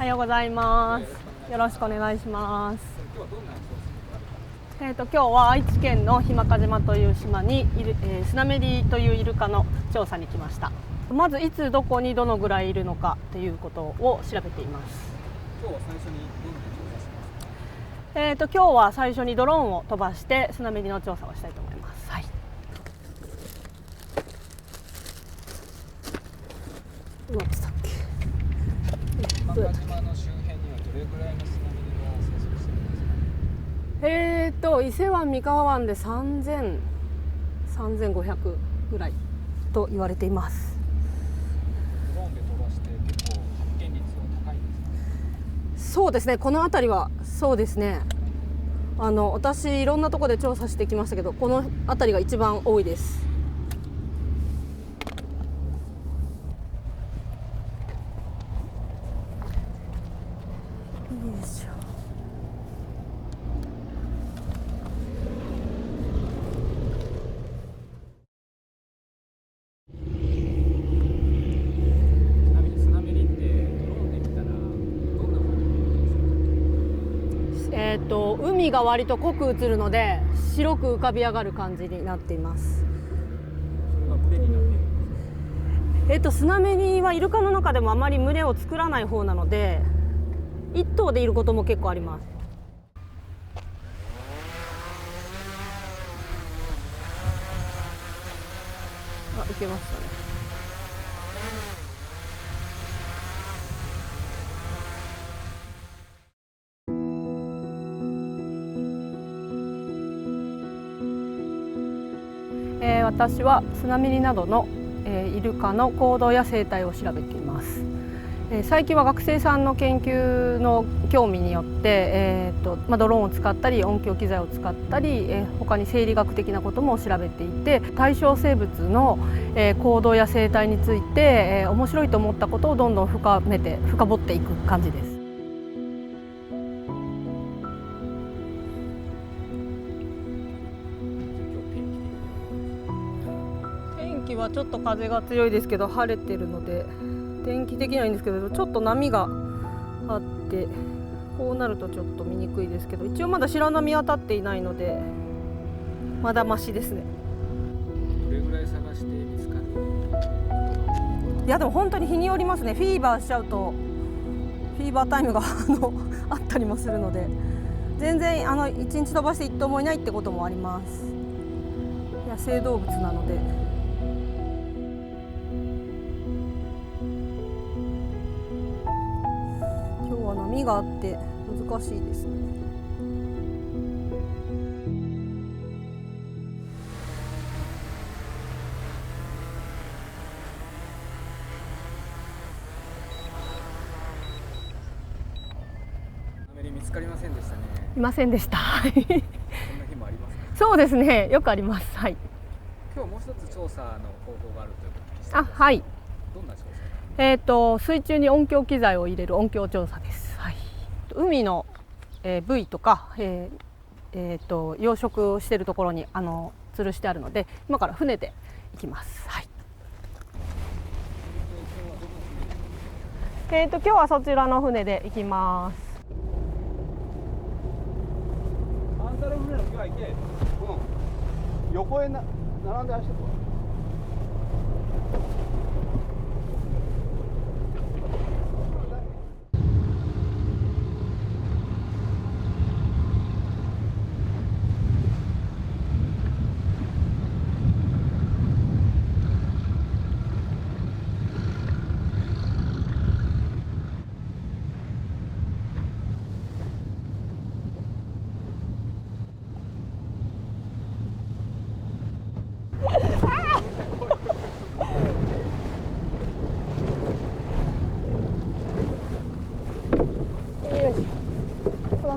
ようございます。よろしくお願いします。今日は愛知県の日間賀島という島にスナメリというイルカの調査に来ました。まずいつどこにどのぐらいいるのかということを調べています。今日は最初にどんな調査しますか？今日は最初にドローンを飛ばしてスナメリの調査をしたいと思います。はい。どうやってたっけ？日間賀島の周辺にはどれぐらいのスナメリが生息してるんですか？伊勢湾三河湾で3500ぐらいと言われています。ドローンで飛ばして結構発見率は高いんですか？そうですね、この辺りはそうですね。私いろんなところで調査してきましたけど、この辺りが一番多いです。よいしょ。海が割と濃く映るので白く浮かび上がる感じになっています。それが群れになっているんですか？スナメリはイルカの中でもあまり群れを作らない方なので、一頭でいることも結構あります。あ、受けましたね。私はスナメリなどの、イルカの行動や生態を調べています。最近は学生さんの研究の興味によって、ドローンを使ったり音響機材を使ったり、他に生理学的なことも調べていて、対象生物の、行動や生態について、面白いと思ったことをどんどん深掘っていく感じです。天気はちょっと風が強いですけど晴れてるので天気的にはいいんですけど、ちょっと波があってこうなるとちょっと見にくいですけど、一応まだ白波は立っていないのでまだマシですね。どれぐらい探して見つかる？いやでも本当に日によりますね。フィーバーしちゃうとフィーバータイムがあったりもするので、全然1日飛ばして1頭もいないってこともあります。野生動物なので。今日は波があって難しいですね。スナメリ見つかりませんでしたね。いませんでした。そんな日もありますか？そうですね、よくあります。はい。今日もう一つ調査の方法があるということでした。はい。どんな調査？水中に音響機材を入れる音響調査です。はい。海の、ブイとか、養殖しているところに吊るしてあるので、今から船で行きます。はい。今日はそちらの船で行きます。反対の船の際いて、横へ並んで走ってる。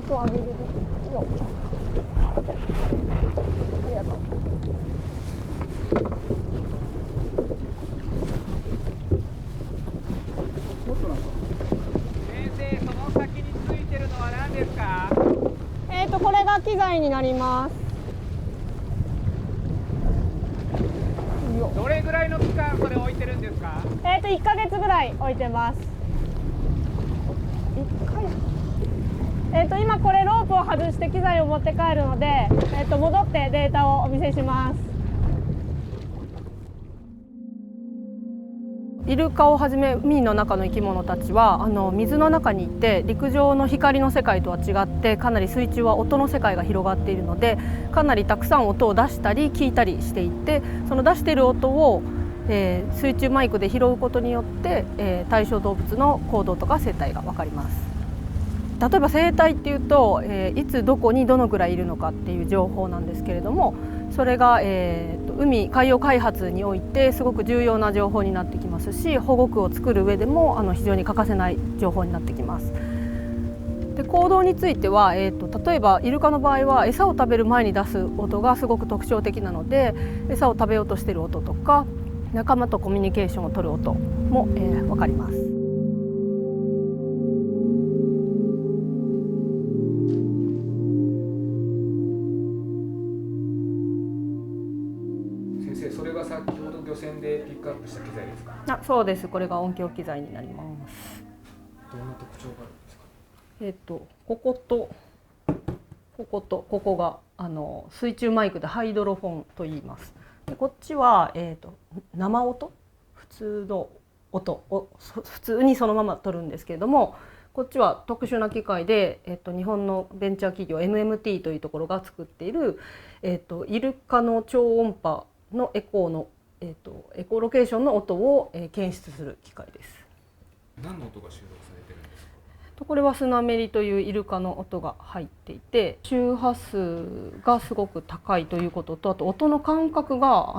を上げるよ。ありがとう。もっとなんか。先生、その先についてるのは何ですか？これが機材になります。どれぐらいの期間これ置いてるんですか？1ヶ月ぐらい置いてます。1今これロープを外して機材を持って帰るので、戻ってデータをお見せします。イルカをはじめ海の中の生き物たちは水の中にいて陸上の光の世界とは違ってかなり水中は音の世界が広がっているのでかなりたくさん音を出したり聞いたりしていてその出している音を、水中マイクで拾うことによって、対象動物の行動とか生態が分かります。例えば生態っていうと、いつどこにどのくらいいるのかっていう情報なんですけれどもそれが、海洋開発においてすごく重要な情報になってきますし保護区を作る上でも非常に欠かせない情報になってきます。で行動については、例えばイルカの場合は餌を食べる前に出す音がすごく特徴的なので餌を食べようとしている音とか仲間とコミュニケーションを取る音も、分かります。それが先ほど漁船でピックアップした機材ですか？そうです。これが音響機材になります。どんな特徴があるんですか？こことここが水中マイクでハイドロフォンと言います。でこっちは、生音普通の音を普通にそのまま取るんですけれどもこっちは特殊な機械で、日本のベンチャー企業 MMT というところが作っている、イルカの超音波のエコーロケーションの音を、検出する機械です。何の音が収録されてるんですか？これはスナメリというイルカの音が入っていて周波数がすごく高いということとあと音の間隔が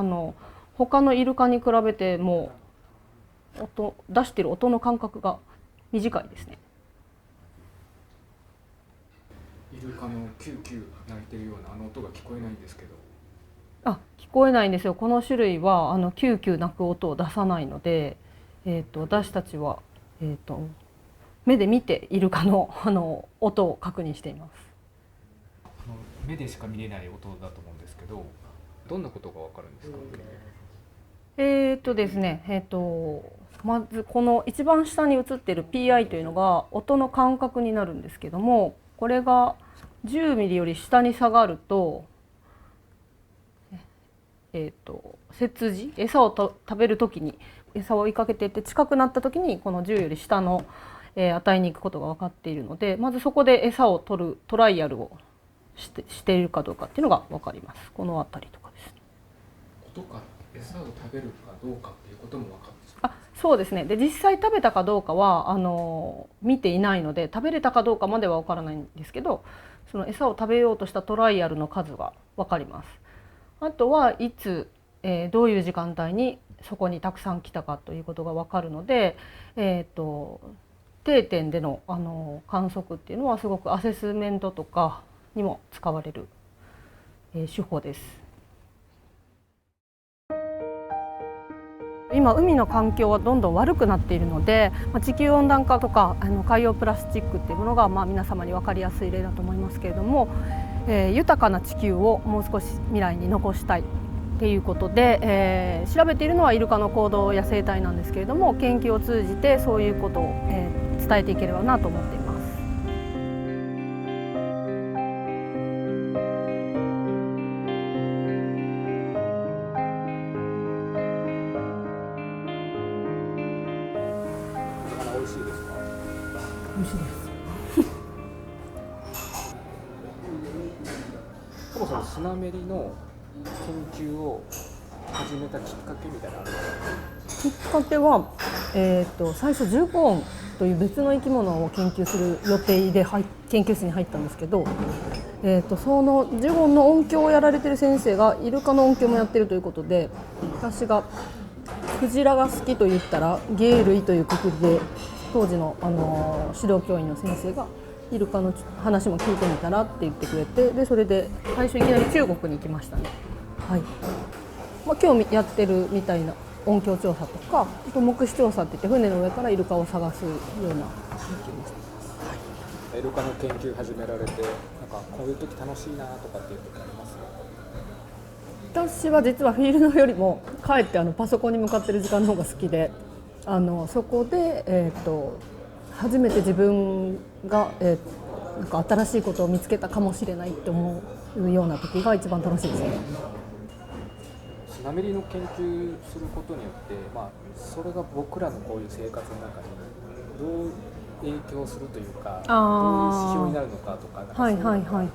他のイルカに比べても出している音の間隔が短いですね。イルカのキューキュー鳴いてるような音が聞こえないんですけど。聞こえないんですよ。この種類はキューキュー鳴く音を出さないので、私たちは、目で見てイルカの音を確認しています。目でしか見れない音だと思うんですけど、どんなことがわかるんですか？ですね、まずこの一番下に映っている PI というのが音の間隔になるんですけどもこれが10ミリより下に下がると接時餌を食べる時に餌を追いかけていって近くなった時にこの10より下の、値に行くことが分かっているのでまずそこで餌を取るトライアルをしているかどうかっていうのが分かります。この辺りとかですね。音から餌を食べるかどうかっていうことも分かるんですか？そうですね。で実際食べたかどうかは見ていないので食べれたかどうかまでは分からないんですけどその餌を食べようとしたトライアルの数が分かります。あとはいつ、どういう時間帯にそこにたくさん来たかということが分かるので、定点での、観測っていうのはすごくアセスメントとかにも使われる、手法です。今海の環境はどんどん悪くなっているので地球温暖化とか海洋プラスチックっていうものが皆様に分かりやすい例だと思いますけれども豊かな地球をもう少し未来に残したいっていうことで、調べているのはイルカの行動や生態なんですけれども研究を通じてそういうことを、伝えていければなと思っています。美味しいですか？美味しいです。そもそもスナメリの研究を始めたきっかけみたいなのあるんですか？きっかけは、最初ジュゴンという別の生き物を研究する予定で研究室に入ったんですけど、そのジュゴンの音響をやられてる先生がイルカの音響もやってるということで私がクジラが好きと言ったら鯨類というくくりで当時の、指導教員の先生がイルカの話も聞いてみたらって言ってくれてでそれで最初いきなり中国に行きましたね。はい今日やってるみたいな音響調査とかあと目視調査っていって船の上からイルカを探すような研究もしてます。イルカの研究始められてなんかこういう時楽しいなとかっていう時あります？私は実はフィールドよりもかえってパソコンに向かってる時間の方が好きでそこで、初めて自分が、なんか新しいことを見つけたかもしれないって思うような時が一番楽しいですね。スナメリの研究することによって、それが僕らのこういう生活の中にどう影響するというか、どういう指標になるのかとか、はいはいはい。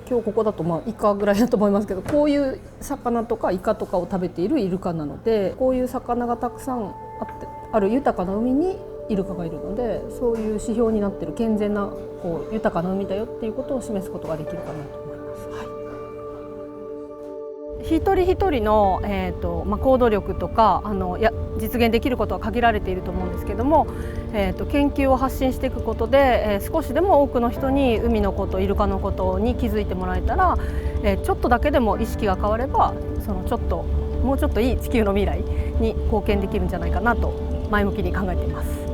今日ここだとイカぐらいだと思いますけど、こういう魚とかイカとかを食べているイルカなので、こういう魚がたくさんある豊かな海にイルカがいるので、そういう指標になっている健全なこう豊かな海だよっていうことを示すことができるかなと思います。はい、一人一人の、行動力とか実現できることは限られていると思うんですけども、研究を発信していくことで、少しでも多くの人に海のこと、イルカのことに気づいてもらえたら、ちょっとだけでも意識が変われば、もうちょっといい地球の未来に貢献できるんじゃないかなと前向きに考えています。